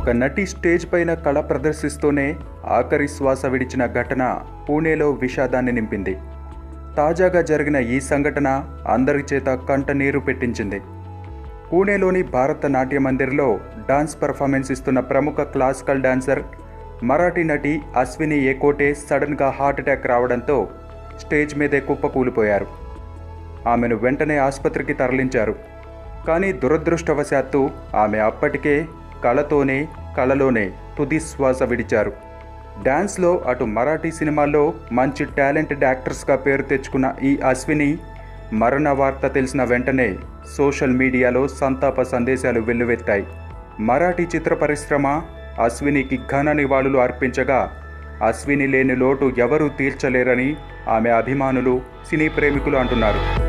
ఒక నటి స్టేజ్ పైన కళ ప్రదర్శిస్తూనే ఆఖరి శ్వాస విడిచిన ఘటన పూణేలో విషాదాన్ని నింపింది. తాజాగా జరిగిన ఈ సంఘటన అందరి చేత కంటనీరు పెట్టించింది. పూణేలోని భారత నాట్య మందిర్లో డాన్స్ పర్ఫార్మెన్స్ ఇస్తున్న ప్రముఖ క్లాసికల్ డాన్సర్ మరాఠీ నటి అశ్విని ఏకోటే సడన్గా హార్ట్ అటాక్ రావడంతో స్టేజ్ మీదే కుప్పకూలిపోయారు. ఆమెను వెంటనే ఆసుపత్రికి తరలించారు. కానీ దురదృష్టవశాత్తు ఆమె అప్పటికే కళలోనే తుది శ్వాస విడిచారు. డ్యాన్స్లో అటు మరాఠీ సినిమాల్లో మంచి టాలెంటెడ్ యాక్టర్స్గా పేరు తెచ్చుకున్న ఈ అశ్విని మరణ వార్త తెలిసిన వెంటనే సోషల్ మీడియాలో సంతాప సందేశాలు వెల్లువెత్తాయి. మరాఠీ చిత్ర పరిశ్రమ అశ్వినికి ఘన నివాళులు అర్పించగా అశ్విని లేని లోటు ఎవరూ తీర్చలేరని ఆమె అభిమానులు, సినీ ప్రేమికులు అంటున్నారు.